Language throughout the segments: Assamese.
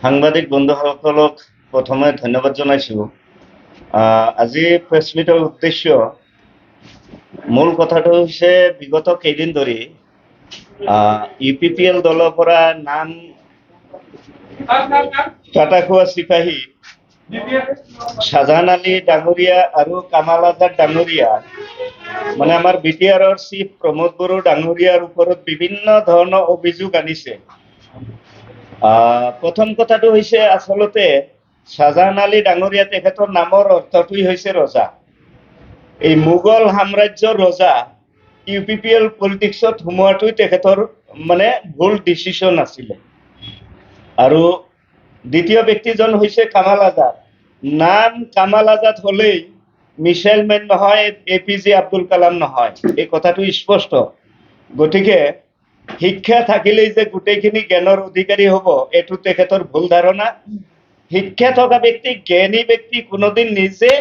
সাংবাদিক বন্ধুসকলক প্ৰথমে ধন্যবাদ জনাইছোঁ। আজি প্ৰেছ মিটৰ উদ্দেশ্য মূল কথাটো হৈছে বিগত কেইদিন ধৰি UPPL দলৰ পৰা নাম কাটাখোৱা চিপাহী শাহজাহান আলী ডাঙৰীয়া আৰু কামাল আজাদ ডাঙৰীয়া মানে আমাৰ BTRৰ চিফ প্ৰমোদ বড়ো ডাঙৰীয়াৰ ওপৰত বিভিন্ন ধৰণৰ অভিযোগ আনিছে। প্ৰথম কথাটো হৈছে আচলতে শাহজাহান আলী ডাঙৰীয়া তেখেতৰ নামৰ অৰ্থটোই হৈছে ৰজা। এই মোগল সাম্ৰাজ্যৰ ৰজা UPPL পলিটিক্সত সোমোৱাটোই তেখেতৰ মানে ভুল ডিচিশ্যন আছিলে। আৰু দ্বিতীয় ব্যক্তিজন হৈছে কামাল আজাদ। নাম কামাল আজাদ হলেই মিছাইল মেন নহয়, APJ আব্দুল কালাম নহয়, এই কথাটো স্পষ্ট। গতিকে শিক্ষা থাকিলেই যে গোটেইখিনি জ্ঞানৰ অধিকাৰী হ'ব এইটো তেখেতৰ ভুল ধাৰণা। শিক্ষা থকা ব্যক্তি, জ্ঞানী ব্যক্তি কোনোদিন নিজে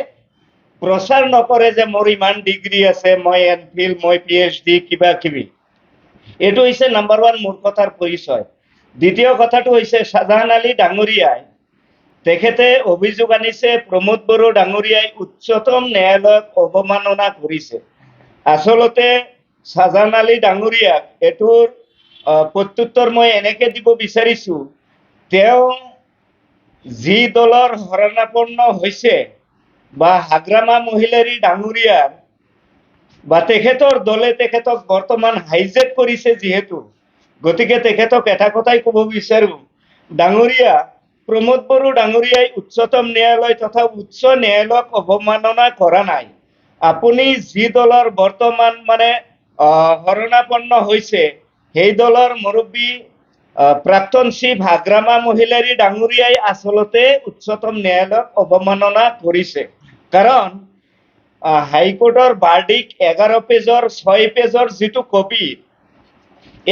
প্ৰচাৰ নকৰে যে মোৰ ইমান ডিগ্ৰী আছে, মই MPhil, মই PhD কিবা কিবি। এইটো হৈছে নাম্বাৰ 1 মূৰ্খতাৰ পৰিচয়। দ্বিতীয় কথাটো হৈছে শাহজাহান আলী ডাঙৰীয়াই তেখেতে অভিযোগ আনিছে প্ৰমোদ বড়ো ডাঙৰীয়াই উচ্চতম ন্যায়ালয়ক অৱমাননা কৰিছে। আচলতে শাহজাহান আলী ডাঙৰীয়াক এইটোৰ প্ৰত্যুত্তৰ মই এনেকে দিব বিচাৰিছো, তেওঁ যি দলৰ শৰণাপন্ন হৈছে বা হাগ্ৰামা মহিলাৰী ডাঙৰীয়াৰ বা তেখেতৰ দলে তেখেতক বৰ্তমান হাইজেক কৰিছে যিহেতু, গতিকে তেখেতক এটা কথাই ক'ব বিচাৰো, ডাঙৰীয়া প্ৰমোদ বড়ো ডাঙৰীয়াই উচ্চতম ন্যায়ালয় তথা উচ্চ ন্যায়ালয়ক অৱমাননা কৰা নাই। আপুনি যি দলৰ বৰ্তমান মানে শৰণাপন্ন হৈছে সেই দলৰ মুৰব্বী প্ৰাক্তন চিফ হাগ্ৰামা মহিলাৰী ডাঙৰীয়াই আচলতে উচ্চতম ন্যায়ালয়ক অৱমাননা কৰিছে। কাৰণ হাইকোৰ্টৰ বাৰ্ডিক 11 পেজৰ 6 পেজৰ যিটো কপি,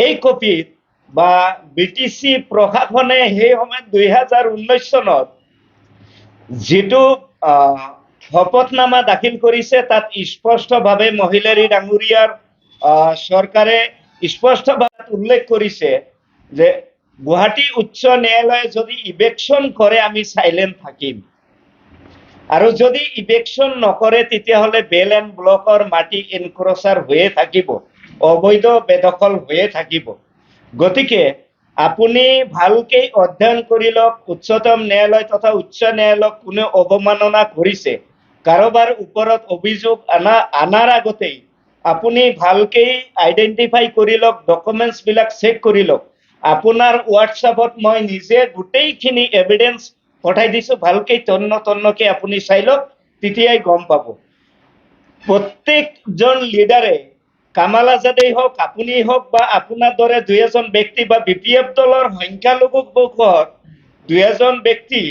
এই কপিত বা BTC প্ৰশাসনে সেই সময়ত 2019 চনত যিটো শপতনামা দাখিল কৰিছে তাত স্পষ্টভাৱে মহিলাৰী ডাঙৰীয়াৰ চৰকাৰে স্পষ্টভাৱে উল্লেখ কৰিছে যে গুৱাহাটী উচ্চ ন্যায়ালয়ে যদি ইভেকশ্যন কৰে আমি সাইলেন্ট থাকিম, আৰু যদি ইভেকশ্যন নকৰে তেতিয়াহ'লে বেল এণ্ড ব্লকৰ মাটি এনক্ৰচাৰ হৈয়ে থাকিব, অবৈধ বেদখল হৈয়ে থাকিব। গতিকে আপুনি ভালকে অধ্যয়ন কৰি লওক, উচ্চতম ন্যায়ালয় তথা উচ্চ ন্যায়ালয়ক কোনে অৱমাননা কৰিছে, কাৰোবাৰ ওপৰত অভিযোগ আনাৰ আগতেই আপুনি ভালকে আইডেন্টিফাই কৰি লওক, ডকুমেন্টছ বিলাক চেক কৰি লওক। আপোনাৰ হোৱাটছআপত মই নিজে গোটেইখিনি এভিডেন্স পঠাই দিছো, ভালকে তন্নকে আপুনি চাই লওক, তেতিয়াই গম পাব। প্ৰত্যেকজন লিডাৰে, কামাল আজাদেই হওক, আপুনি হওক বা আপোনাৰ দৰে 2-এজন ব্যক্তি বা BPF দলৰ সংখ্যালঘু পক্ষৰ 2-এজন ব্যক্তি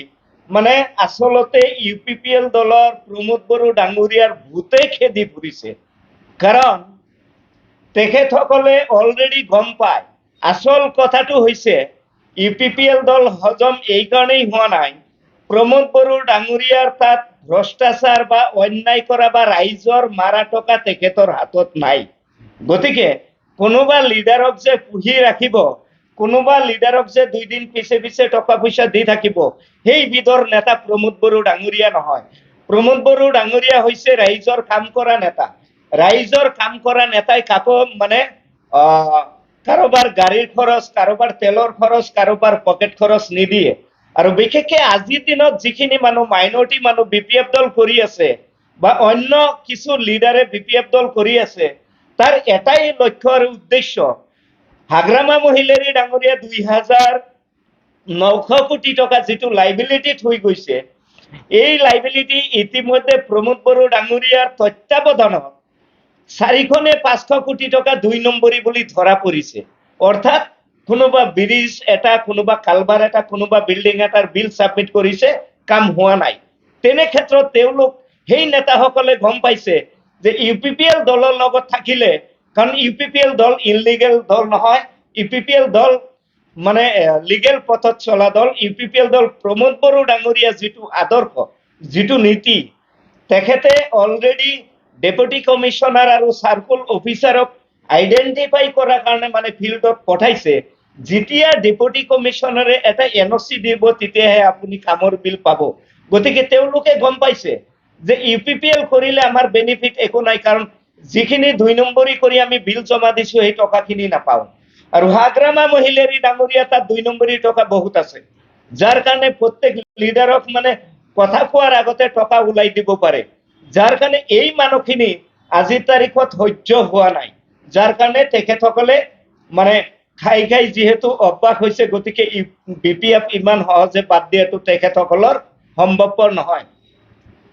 মানে আচলতে UPPL দলৰ প্ৰমোদ বড়ো ডাঙৰীয়াৰ ভূতে খেদি ফুৰিছে। কাৰণ তেখেতসকলে অলৰেডি গম পায়। আচল কথাটো হৈছে UPPL দল হজম এই কাৰণেই হোৱা নাই, প্ৰমোদ বড়ো ডাঙৰীয়াৰ তাত ভ্ৰষ্টাচাৰ বা অন্যায় কৰা বা ৰাইজৰ মাৰা টকা তেখেতৰ হাতত নাই। গতিকে কোনোবা লিডাৰক যে পুহি ৰাখিব, কোনোবা লিডাৰক যে 2 দিন পিছে পিছে টকা পইচা দি থাকিব, সেই বিধৰ নেতা প্ৰমোদ বড়ো ডাঙৰীয়া নহয়। প্ৰমোদ বড়ো ডাঙৰীয়া হৈছে ৰাইজৰ কাম কৰা নেতা। ৰাইজৰ কাম কৰা নেতাই কাকো মানে কাৰোবাৰ গাড়ীৰ খৰচ, কাৰোবাৰ তেলৰ খৰচ, কাৰোবাৰ পকেট খৰচ নিদিয়ে। আৰু বিশেষকে আজিৰ দিনত যিখিনি মানুহ মাইনৰিটি মানুহ BPF দল কৰি আছে বা অন্য কিছু লিডাৰে BPF দল কৰি আছে, তাৰ এটাই লক্ষ্য আৰু উদ্দেশ্য, হাগ্ৰামা মহিলাৰী ডাঙৰীয়া 2,900 কোটি টকা যিটো লাইবিলিটিত হৈ গৈছে, এই লাইবিলিটি ইতিমধ্যে প্ৰমোদ বড়ো ডাঙৰীয়াৰ তত্ত্বাৱধানত 400-500 কোটি টকা 2 নম্বৰী বুলি ধৰা পৰিছে। অৰ্থাৎ কোনোবা ব্ৰিজ এটা, কোনোবা কালভাৰ এটা, কোনোবা বিল্ডিং এটাৰ বিল সাবমিট কৰিছে, কাম হোৱা নাই। তেনে ক্ষেত্ৰত তেওঁলোক সেই নেতাসকলে গম পাইছে যে UPPL দলৰ লগত থাকিলে, কাৰণ UPPL দল ইনলিগেল দল নহয়, UPPL দল মানে লিগেল পথত চলা দল। UPPL দল প্ৰমোদ বড়ো ডাঙৰীয়া যিটো আদৰ্শ, যিটো নীতি, তেখেতে অলৰেডি ডেপুটি কমিশনাৰ আৰু সাৰ্কুল অফিচাৰক আইডেন্টিফাই কৰাৰ কাৰণে মানে ফিল্ডত পঠাইছে যেতিয়া ডেপুটি কমিশনাৰে এটা এনঅচি দিব তেতিয়াহে আপুনি কামৰ বিল পাব। গতিকে তেওঁলোকে গম পাইছে যে ইউপিপিএল কৰিলে আমাৰ বেনিফিট একো নাই, কাৰণ যিখিনি 2 নম্বৰী কৰি আমি বিল জমা দিছো সেই টকাখিনি নাপাওঁ। আৰু হাগ্ৰামা মহিলাৰী ডাঙৰীয়া তাত 2 নম্বৰী টকা বহুত আছে, যাৰ কাৰণে প্ৰত্যেক লিডাৰক মানে কথা কোৱাৰ আগতে টকা ওলাই দিব পাৰে, যাৰ কাৰণে এই মানুহখিনি আজিৰ তাৰিখত সহ্য হোৱা নাই, যাৰ কাৰণে তেখেতসকলে মানে খাই খাই যিহেতু অভ্যাস হৈছে, গতিকে বিপিএফ ইমান সহজে বাদ দিয়াটো তেখেতসকলৰ সম্ভৱপৰ নহয়।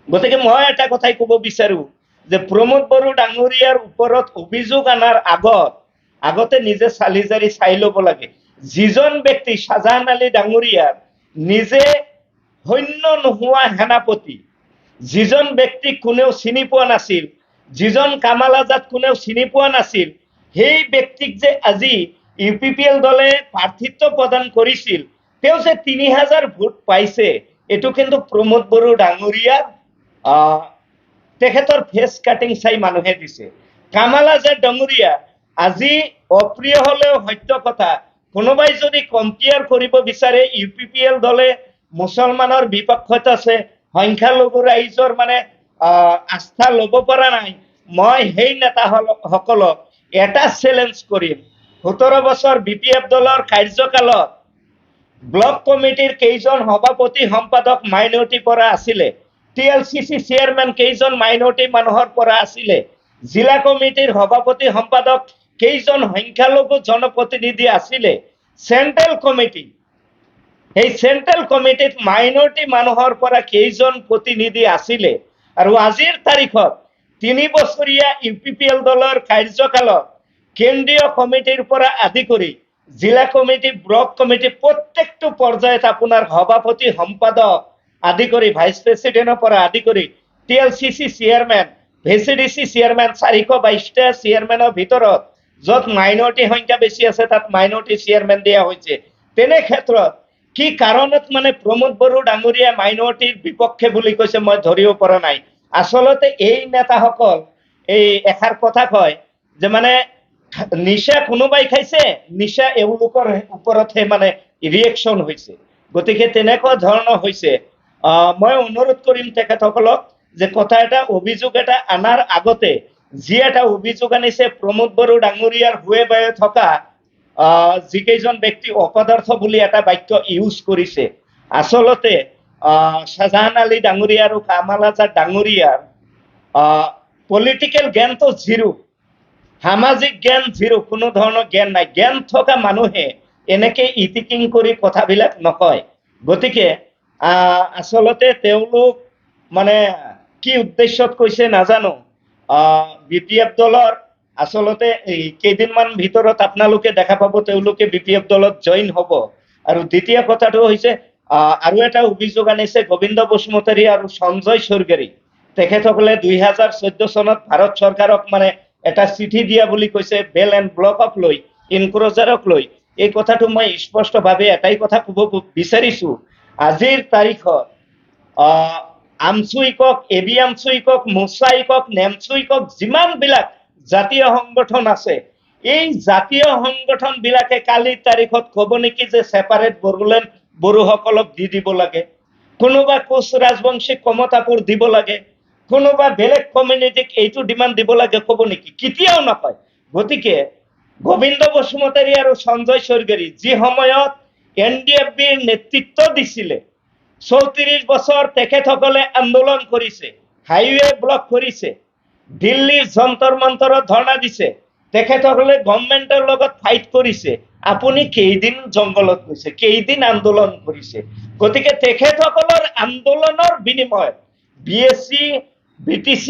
গতিকে মই এটা কথাই ক'ব বিচাৰো যে প্ৰমোদ বড়ো ডাঙৰীয়াৰ ওপৰত অভিযোগ আনাৰ আগতে নিজে চালি জাৰি চাই ল'ব লাগে। যিজন ব্যক্তি শাহজাহান আলী ডাঙৰীয়াৰ নিজে সৈন্য নোহোৱা সেনাপতি, যিজন ব্যক্তিক কোনেও চিনি পোৱা নাছিল, যিজন কামাল আজাদ কোনেও চিনি পোৱা নাছিল, সেই ব্যক্তিক যে আজি ইউপিপিএল দলে প্ৰাৰ্থিত্ব প্ৰদান কৰিছিল, তেওঁ যে 3000 ভোট পাইছে, এইটো কিন্তু প্ৰমোদ বড়ো ডাঙৰীয়াৰ তেখেতৰ ফেচ কাটিং চাই মানুহে দিছে। কামাল আজাদ ডাঙৰীয়া আজি অপ্ৰিয় হলেও সত্য কথা, কোনোবাই যদি কম্পেয়াৰ কৰিব বিচাৰে ইউপিপিএল দলে মুছলমানৰ বিপক্ষত আছে, সংখ্যালঘু ৰাইজৰ মানে আস্থা ল'ব পৰা নাই, মই সেই নেতাসকলক এটা চেলেঞ্জ কৰিম, 17 বছৰ বিপিএফ দলৰ কাৰ্যকালত ব্লক কমিটিৰ কেইজন সভাপতি সম্পাদক মাইনৰিটিৰ পৰা আছিলে, টিএলচিচি চেয়াৰমেন কেইজন মাইনৰিটি মানুহৰ পৰা আছিলে, জিলা কমিটিৰ সভাপতি সম্পাদক কেইজন সংখ্যালঘু জনপ্ৰতিনিধি আছিলে, চেন্ট্ৰেল কমিটি, এই চেন্ট্ৰেল কমিটিত মাইনৰিটি মানুহৰ পৰা কেইজন প্ৰতিনিধি আছিলে, আৰু আজিৰ তাৰিখত 3 বছৰীয়া ইউপিপিএল দলৰ কাৰ্যকালত কেন্দ্ৰীয় কমিটিৰ পৰা আদি কৰি জিলা কমিটি, ব্লক কমিটি প্ৰত্যেকটো পৰ্যায়ত আপোনাৰ সভাপতি সম্পাদক আদি কৰি ভাইচ প্ৰেচিডেন্টৰ পৰা আদি কৰি টিএলচিচি চেয়াৰমেন, ভিচিডিচি চেয়াৰমেন, 422টা চেয়াৰমেনৰ ভিতৰত য'ত মাইনৰিটি সংখ্যা বেছি আছে তাত মাইনৰিটি চেয়াৰমেন দিয়া হৈছে। তেনে ক্ষেত্ৰত কি কাৰণত মানে প্ৰমোদ বড়ো ডাঙৰীয়া মাইনৰিটিৰ বিপক্ষে বুলি কৈছে মই ধৰিব পৰা নাই। আচলতে এই নেতাসকল এই এষাৰ কথা কয় যে মানে নিশা কোনোবাই খাইছে, নিশা এওঁলোকৰ ওপৰতহে মানে ৰিয়েকশ্যন হৈছে। গতিকে তেনেকুৱা ধৰণৰ হৈছে। মই অনুৰোধ কৰিম তেখেতসকলক যে কথা এটা অভিযোগ এটা আনাৰ আগতে যি এটা অভিযোগ আনিছে প্ৰমোদ বড়ো ডাঙৰীয়াৰ হুৱে বায়ে থকা যিকেইজন ব্যক্তি অপদাৰ্থ বুলি এটা বাক্য ইউজ কৰিছে, আচলতে শাহজাহান আলী ডাঙৰীয়া আৰু কামাল আজাদ ডাঙৰীয়াৰ পলিটিকেল জ্ঞানটো জিৰো, সামাজিক জ্ঞান জিৰো, কোনো ধৰণৰ জ্ঞান নাই। জ্ঞান থকা মানুহে এনেকে ইটিকিং কৰি কথাবিলাক নকয়। গতিকে আচলতে তেওঁলোক মানে কি উদ্দেশ্যত কৈছে নাজানো। বিপিএফ দলৰ আচলতে এই কেইদিনমান ভিতৰত আপোনালোকে দেখা পাব তেওঁলোকে বিপিএফ দলত জইন হ'ব। আৰু দ্বিতীয় কথাটো হৈছে আৰু এটা অভিযোগ আনিছে গোবিন্দ বসুমতাৰী আৰু সঞ্জয় স্বৰ্গেৰী, তেখেতসকলে 2014 চনত ভাৰত চৰকাৰক মানে এটা চিঠি দিয়া বুলি কৈছে, বেল এণ্ড ব্লকক লৈ, ইনক্ৰজাৰক লৈ। এই কথাটো মই স্পষ্টভাৱে এটাই কথা ক'ব বিচাৰিছো, আজিৰ তাৰিখত আমচুইকক, এবি আমচুইকক, মোচাইকক, নেমচুইকক, যিমানবিলাক জাতীয় সংগঠন আছে, এই জাতীয় সংগঠন বিলাকে কালিৰ তাৰিখত ক'ব নেকি যে ছেপাৰেট বড়োলেণ্ড বড়োসকলক দি দিব লাগে, কোনোবা কোচ ৰাজবংশীক কমতাপুৰ দিব লাগে, কোনোবা বেলেগ কমিউনিটিক এইটো ডিমাণ্ড দিব লাগে ক'ব নেকি? কেতিয়াও নকয়। গতিকে গোবিন্দ বসুমতাৰী আৰু সঞ্জয় স্বৰ্গেৰী যি সময়ত NDFBৰ নেতৃত্ব দিছিলে, 34 বছৰ তেখেতসকলে আন্দোলন কৰিছে, হাইৱে ব্লক কৰিছে, দিল্লীৰ যন্তৰ মন্তৰত ধৰ্ণা দিছে, তেখেতসকলে গভৰ্ণমেণ্টৰ লগত ফাইট কৰিছে। আপুনি কেইদিন জংগলত গৈছে, কেইদিন আন্দোলন কৰিছে? গতিকে তেখেতসকলৰ আন্দোলনৰ বিনিময়ত BSc, BTC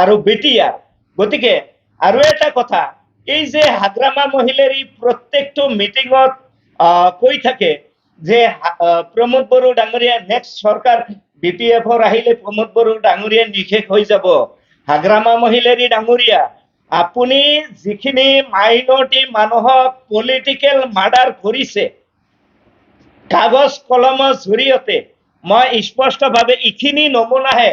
আৰু BTR। গতিকে আৰু এটা কথা, এই যে হাগ্ৰামা মহিলাৰ প্ৰত্যেকটো মিটিঙত কৈ থাকে যে প্ৰমোদ বড়ো ডাঙৰীয়া নেক্সট চৰকাৰ BPFৰ আহিলে প্ৰমোদ বড়ো ডাঙৰীয়া নিশেষ হৈ যাব। হাগ্ৰামা মহিলাৰী ডাঙৰীয়া, আপুনি যিখিনি মাইনৰিটি মানুহক পলিটিকেল মাৰ্ডাৰ কৰিছে কাগজ কলমৰ জৰিয়তে, মই স্পষ্টভাৱে এইখিনি নমুনাহে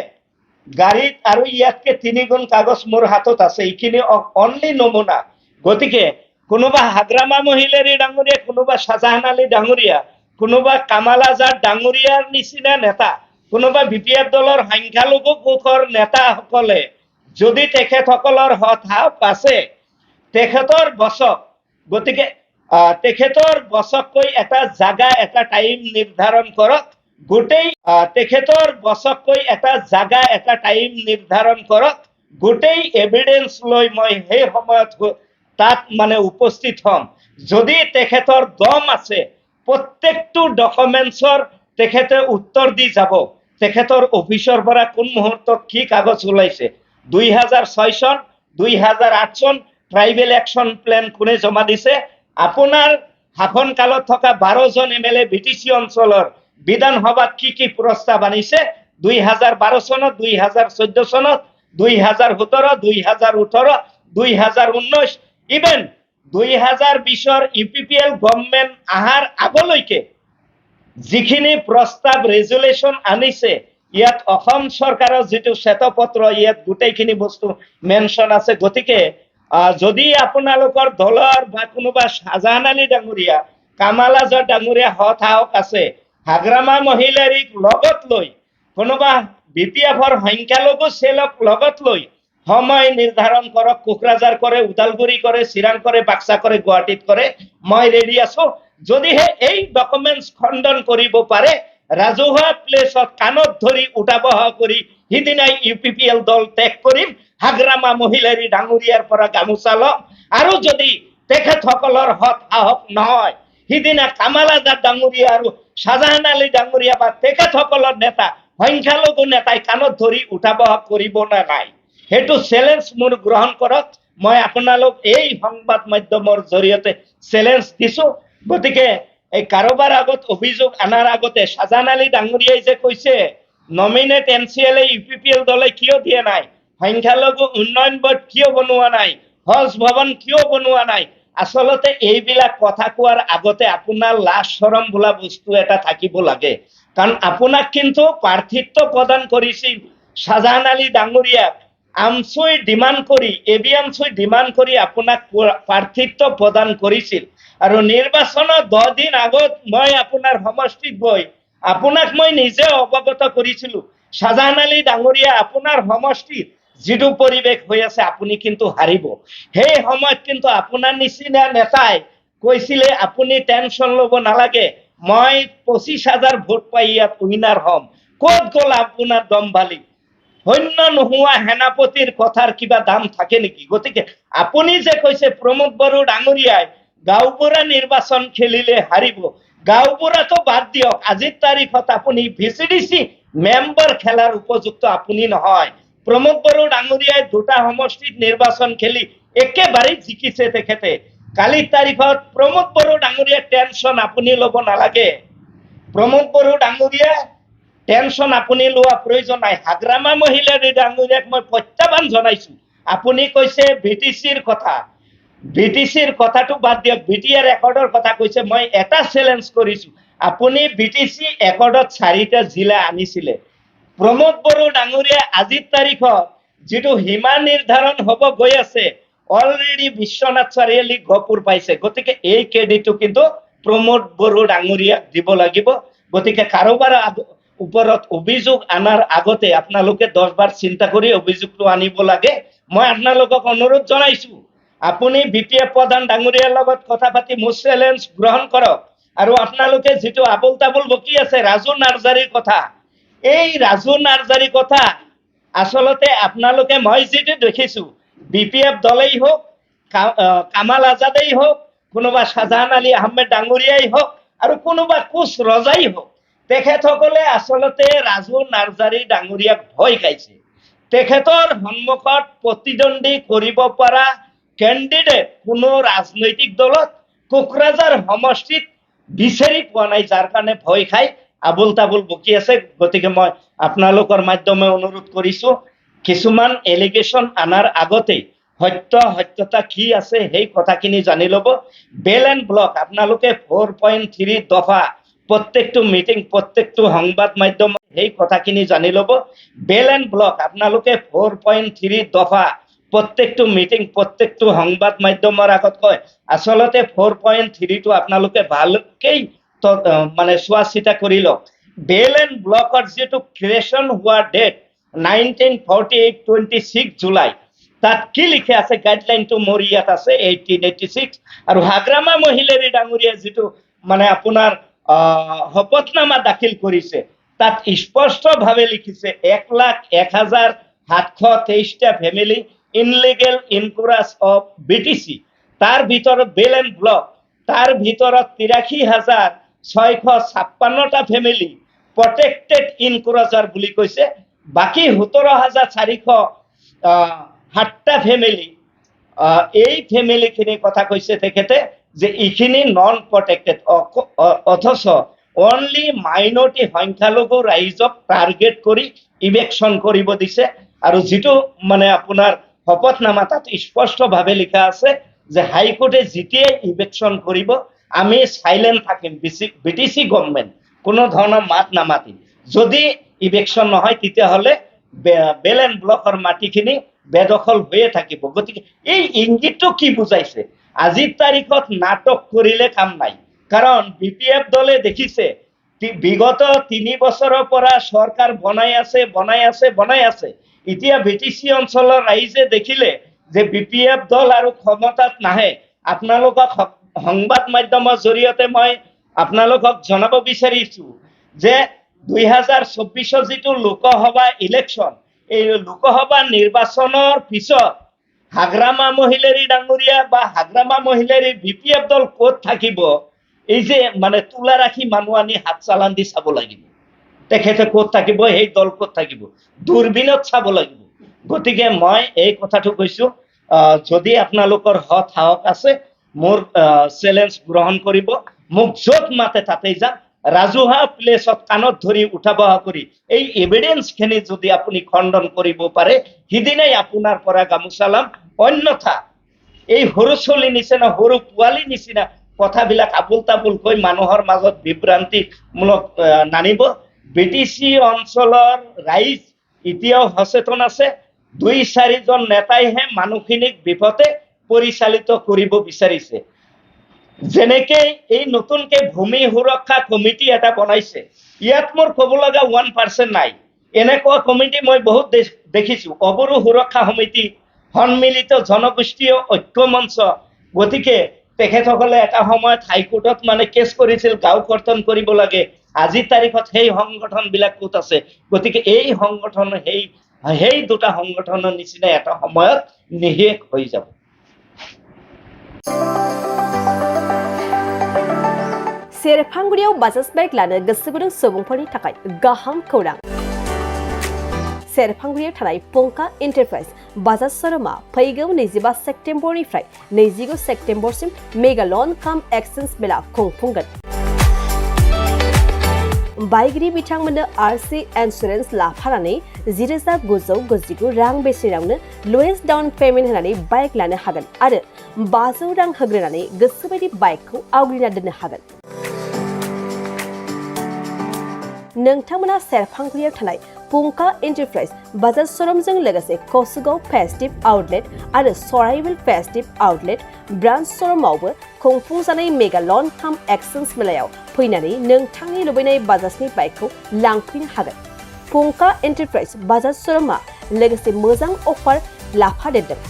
গাড়ীত আৰু ইয়াতকে 3 গুণ কাগজ মোৰ হাতত আছে, এইখিনি অনলি নমুনা। গতিকে কোনোবা হাগ্ৰামা মহিলাৰী ডাঙৰীয়া, কোনোবা শাহজাহান আলী ডাঙৰীয়া, কোনোবা কামাল আজাদ ডাঙৰীয়াৰ নিচিনা নেতা, কোনোবা বিপিএফ দলৰ সংখ্যালঘু কোষৰ নেতাসকলে যদি তেখেতসকলৰ হতাশ আছে, তেখেতৰ বছক, গতিকে তেখেতৰ বছককৈ এটা জাগা এটা টাইম নিৰ্ধাৰণ কৰক, গোটেই তেখেতৰ বছককৈ এটা জাগা এটা টাইম নিৰ্ধাৰণ কৰক, গোটেই এভিডেন্স লৈ মই সেই সময়ত তাত মানে উপস্থিত হম। যদি তেখেতৰ দম আছে, প্ৰত্যেকটো ডকুমেন্টছৰ তেখেতে উত্তৰ দি যাব। তেখেতৰ অফিচৰ পৰা কোন মুহূৰ্তত কি কাগজ ওলাইছে, 2006 চন, 2008 চন ট্ৰাইবেল একশ্যন প্লেন কোনে জমা দিছে, আপোনাৰ শাসন কালত থকা 12জন MLA BTC অঞ্চলৰ বিধানসভাত কি কি প্ৰস্তাৱ আনিছে 2012 চনত, 2014 চনত, 2017, 2018, 2019, ইভেন 2020ৰ UPPL গভৰ্ণমেণ্ট আহাৰ আগলৈকে যিখিনি প্ৰস্তাৱ ৰেজুলেশ্যন আনিছে, ইয়াত অসম চৰকাৰৰ যিটো শ্বেতপত্ৰ, ইয়াত গোটেইখিনি বস্তু মেনশ্যন আছে। গতিকে যদি আপোনালোকৰ দলৰ বা কোনোবা শাহজাহান আলী ডাঙৰীয়া, কামাল আজাদ ডাঙৰীয়া হতাশ আছে, হাগ্ৰামা মহিলাৰীক লগত লৈ, কোনোবা বিপিএফৰ সংখ্যালঘু চেলক লগত লৈ সময় নিৰ্ধাৰণ কৰক। কোকৰাঝাৰ কৰে, ওদালগুৰি কৰে, চিৰাং কৰে, বাক্সা কৰে, গুৱাহাটীত কৰে, মই ৰেডি আছো। যদিহে এই ডকুমেন্টছ খণ্ডন কৰিব পাৰে, ৰাজহুৱা প্লেচত কাণত ধৰি উঠা বহা কৰি সিদিনাই UPPL দল ত্যাগ কৰিম, হাগ্ৰামা মহিলাৰী ডাঙৰীয়াৰ পৰা গামোচা ল'ম। আৰু যদি তেখেতসকলৰ হতাশ নহয়, সিদিনা কামাল আজাদ ডাঙৰীয়া আৰু শাহজাহান আলী ডাঙৰীয়া বা তেখেতসকলৰ নেতা, সংখ্যালঘু নেতাই কাণত ধৰি উঠা বহা কৰিব নে নাই, সেইটো চেলেঞ্জ মোৰ গ্ৰহণ কৰক। মই আপোনালোক এই সংবাদ মাধ্যমৰ জৰিয়তে চেলেঞ্জ দিছো। গতিকে এই কাৰোবাৰ আগত অভিযোগ আনাৰ আগতে শাহজাহান আলী ডাঙৰীয়াই যে কৈছে নমিনেট NCLA UPPL দলে কিয় দিয়া নাই, সংখ্যালঘু উন্নয়ন বোৰ্ড কিয় বনোৱা নাই, হজ ভৱন কিয় বনোৱা নাই, আচলতে এইবিলাক কথা কোৱাৰ আগতে আপোনাৰ লাজ শৰম বোলা বস্তু এটা থাকিব লাগে। কাৰণ আপোনাক কিন্তু প্ৰাৰ্থিত্ব প্ৰদান কৰিছিল শাহজাহান আলী ডাঙৰীয়াক, আমচুই ডিমাণ্ড কৰি, এবি আমচুই ডিমাণ্ড কৰি আপোনাক প্ৰাৰ্থিত্ব প্ৰদান কৰিছিল। আৰু নিৰ্বাচনৰ 10 দিন আগত মই আপোনাৰ সমষ্টিত গৈ আপোনাক মই নিজে অৱগত কৰিছিলো, শাহজাহান আলী ডাঙৰীয়া আপোনাৰ সমষ্টিত যিটো পৰিৱেশ হৈ আছে আপুনি কিন্তু হাৰিব। সেই সময়ত কিন্তু আপোনাৰ নিচিনা নেতাই কৈছিলে আপুনি টেনশ্যন ল'ব নালাগে, মই 25,000 ভোট পাই ইয়াত উইনাৰ হ'ম। ক'ত গ'ল আপোনাৰ দম্ভালি? সৈন্য নোহোৱা সেনাপতিৰ কথাৰ কিবা দাম থাকে নেকি? গতিকে আপুনি যে কৈছে প্ৰমোদ বড়ো ডাঙৰীয়াই গাঁওবুঢ়া নিৰ্বাচন খেলিলে হাৰিব, গাঁওবুঢ়াটো বাদ দিয়ক, আজিৰ তাৰিখত আপুনি VCDC মেম্বাৰ খেলাৰ উপযুক্ত আপুনি নহয়। প্ৰমোদ বড়ো ডাঙৰীয়াই 2টা সমষ্টিত নিৰ্বাচন খেলি একেবাৰে জিকিছে তেখেতে। কালিৰ তাৰিখত প্ৰমোদ বড়ো ডাঙৰীয়া টেনশ্যন আপুনি ল'ব নালাগে। প্ৰমোদ বড়ো ডাঙৰীয়া টেনশ্যন আপুনি লোৱা প্ৰয়োজন নাই। হাগ্ৰামা মহিলাৰী ডাঙৰীয়াক মই প্ৰত্যাহ্বান জনাইছো, আপুনি কৈছে BTCৰ কথা, BTCৰ কথাটো বাদ দিয়ক, BTR ৰেকৰ্ডৰ কথা কৈছে। মই এটা চেলেঞ্জ কৰিছো, আপুনি BTC ৰেকৰ্ডত 4টা জিলা আনিছিলে। প্ৰমোদ বড়ো ডাঙৰীয়া আজিৰ তাৰিখত যিটো সীমা নিৰ্ধাৰণ হ'ব গৈ আছে, অলৰেডি বিশ্বনাথ চাৰিআলি গহপুৰ পাইছে। গতিকে এই ক্ৰেডিটটো কিন্তু প্ৰমোদ বড়ো ডাঙৰীয়াক দিব লাগিব। গতিকে কাৰোবাৰ ওপৰত অভিযোগ আনাৰ আগতে আপোনালোকে 10 বাৰ চিন্তা কৰি অভিযোগটো আনিব লাগে। মই আপোনালোকক অনুৰোধ জনাইছো, আপুনি BPF প্ৰধান ডাঙৰীয়াৰ লগত কথা পাতি মোৰ চেলেঞ্জ গ্ৰহণ কৰক। আৰু আপোনালোকে যিটো আবুল তাবুল বকি আছে ৰাজু নাৰ্জাৰীৰ কথা, এই ৰাজু নাৰ্জাৰীৰ কথা আচলতে আপোনালোকে, মই যিটো দেখিছো, BPF দলেই হোক, কামাল আজাদেই হোক, কোনোবা শাহজাহান আলী আহমেদ ডাঙৰীয়াই হোক, আৰু কোনোবা কোচ ৰজাই হোক, তেখেতসকলে আচলতে ৰাজু নাৰ্জাৰী ডাঙৰীয়াক ভয় খাইছে। তেখেতৰ সন্মুখত প্ৰতিদ্বন্দ্বী কৰিব পৰা কেণ্ডিডেট কোনো ৰাজনৈতিক দলত কোকৰাঝাৰ সমষ্টিত বিচাৰি পোৱা নাই, যাৰ কাৰণে ভয় খাই আবুল তাবুল বকি আছে। গতিকে মই আপোনালোকৰ মাধ্যমে অনুৰোধ কৰিছো, কিছুমান এলিগেশ্যন আনাৰ আগতে সত্যতা কি আছে সেই কথাখিনি জানি ল'ব। বেল এণ্ড ব্লক আপোনালোকে 4.3 দফা প্ৰত্যেকটো মিটিং, প্ৰত্যেকটো সংবাদ মাধ্যম সেই কথাখিনি জানি ল'ব। বেল এণ্ড ব্লক আপোনালোকে 4.3 দফা প্ৰত্যেকটো মিটিং প্ৰত্যেকটো সংবাদ মাধ্যমৰ আগত কয় আচলতে 4.3টো আপোনালোকে ভালকেই মানে চোৱা চিতা কৰি লওক বেল এণ্ড ব্লকৰ যিটো ক্ৰিয়েশ্যন হোৱা ডেট 1948 26 জুলাই তাত কি লিখে আছে গাইডলাইনটো মোৰ ইয়াত আছে 1886 আৰু হাগ্ৰামা মহিলাৰী ডাঙৰীয়া যিটো মানে আপোনাৰ শপতনামা দাখিল কৰিছে তাত স্পষ্টভাৱে লিখিছে 1,01,723টা ফেমিলি ইনলিগেল ইনকুৰাছ অফ বিটিচি তাৰ ভিতৰত বেল এণ্ড ব্লক তাৰ ভিতৰত 83,656টা ফেমিলি প্ৰটেক্টেড ইনকুৰাছাৰ বুলি কৈছে বাকি 17,407টা ফেমিলি এই ফেমিলিখিনিৰ কথা কৈছে তেখেতে যে এইখিনি নন প্ৰটেক্টেড অথচ অনলি মাইনৰিটি সংখ্যালঘু ৰাইজক টাৰ্গেট কৰি ইভেকশ্যন কৰিব দিছে আৰু যিটো মানে আপোনাৰ শপতনামা তাত স্পষ্টভাৱে লিখা আছে যে হাইকোৰ্টে যেতিয়াই ইভেকশ্যন কৰিব আমি সাইলেন্ট থাকিম বিটিসি গভৰ্ণমেণ্ট কোনো ধৰণৰ মাত নামাতিম যদি ইভেকশ্যন নহয় তেতিয়াহ'লে বেল এণ্ড ব্লকৰ মাটিখিনি বেদখল হৈয়ে থাকিব গতিকে এই ইংগিতটো কি বুজাইছে আজিৰ তাৰিখত নাটক কৰিলে কাম নাই কাৰণ বিপিএফ দলে দেখিছে বিগত 3 বছৰৰ পৰা চৰকাৰ বনাই আছে এতিয়া বিটিসি অঞ্চলৰ ৰাইজে দেখিলে যে বিপিএফ দল আৰু ক্ষমতাত নাহে আপোনালোকক সংবাদ মাধ্যমৰ জৰিয়তে মই আপোনালোকক জনাব বিচাৰিছো যে 2024 যিটো লোকসভা ইলেকশ্যন এই লোকসভা নিৰ্বাচনৰ পিছত হাগ্ৰামা মহিলাৰী ডাঙৰীয়া বা হাগ্ৰামা মহিলাৰী বিপিএফ দল ক'ত থাকিব এই যে মানে তুলা ৰাখি মানুহ আনি হাত চালান দি চাব লাগিব তেখেতে ক'ত থাকিব এই দল ক'ত থাকিব দূৰবীণত চাব লাগিব গতিকে মই এই কথাটো কৈছো যদি আপোনালোকৰ হত সাহস আছে মোৰ চ্যালেঞ্জ গ্ৰহণ কৰিব মোক য'ত মাতে তাতেই যাম ৰাজহুৱা প্লেছত কাণত ধৰি উঠা বহা কৰি এই এভিডেন্সখিনি যদি আপুনি খণ্ডন কৰিব পাৰে সিদিনাই আপোনাৰ পৰা গামোচা লাম অন্যথা এই সৰু চলি নিচিনা সৰু পোৱালি নিচিনা কথাবিলাক আবুল তাবুল কৈ মানুহৰ মাজত বিভ্ৰান্তিমূলক নানিব বিটিসি অঞ্চলৰ ৰাইজ এতিয়াও সচেতন আছে 2-4 জন নেতাইহে মানুহখিনিক বিপথে পৰিচালিত কৰিব বিচাৰিছে যেনেকে এই নতুনকে ভূমি সুৰক্ষা কমিটি এটা বনাইছে ইয়াত মোৰ ক'ব লগা 1% নাই এনেকুৱা কমিটি মই বহুত দেখিছো অবৰু সুৰক্ষা সমিতি সন্মিলিত জনগোষ্ঠীয় ঐক্য মঞ্চ গতিকে তেখেতসকলে এটা সময়ত হাইকোৰ্টত মানে কেছ কৰিছিল গাঁও কৰ্তন কৰিব লাগে আজিৰ তাৰিখত সেই সংগঠনবিলাক ক'ত আছে গতিকে এই সংগঠন সেই দুটা সংগঠনৰ নিচিনা এটা সময়ত নিশেষ হৈ যাব सेरफांगुरियाव बाजाज बाइक लानो गोसो गुदुं सुबुंफोरनि थाखाय गाहाम खौरां सेरफांगुरियाव थानाय पंका एन्टारप्राइज बाजाज शोरूमा फैगौ 25 सेप्तेम्बरनिफ्राय 25 सेप्तेम्बरसिम मेगा लन काम एक्सचेन्ज मेला खुंफुंगोन बाइगिरि बिथांमोननो आरसी इन्सुरेन्स लाफानानै 10,999 रां बेसेनावनो लवेस्ट डाउन पेमेन्ट होनानै बाइक लानो हागोन आरो 500 रां होग्रोनानै गोसोबायदि बाइकखौ आवग्रिना दोननो हागोन नोंथांमोना सेरफांगुरियाव थानाय पंका एन्टारप्राइज बाजाज शोरूमजों लोगोसे कसुगाव फेस्टिव आउटलेट आरो सराइबिल फेस्टिव आउटलेट ब्रान्च शोरूमावबो खुंफुंजानाय मेगा लन काम एक्सचेन्ज मेलायाव फैनानै नोंथांनि लुबैनाय बाजाजनि बाइकखौ लांफैनो हागोन पंका एन्टारप्राइज बाजाज शोरूमा लोगोसे मोजां अफार लाफादेरदों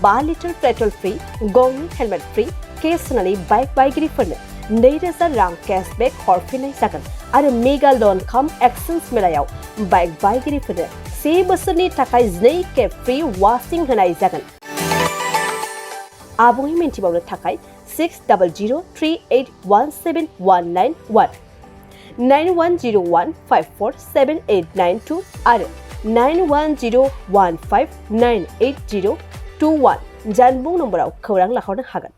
5 लिटार पेट्रल फ्री गंनि हेलमेट फ्री केस होनानै बाइक बायगिरिफोरनो 2,000 रां केशबेक हरफिननाय जागोन आरो मेगा लन काम एक्सचेन्ज मेलायाव बाइक बायगिरिफोरनो 1 बोसोरनि थाखाय 2 खेब फ्री वाशिं होनाय जागोन आबुङै मिन्थिबावनो थाखाय 6003817191 9101547892 आरो 9101598021 जानबुं नम्बराव खौरां लाहरनो हागोन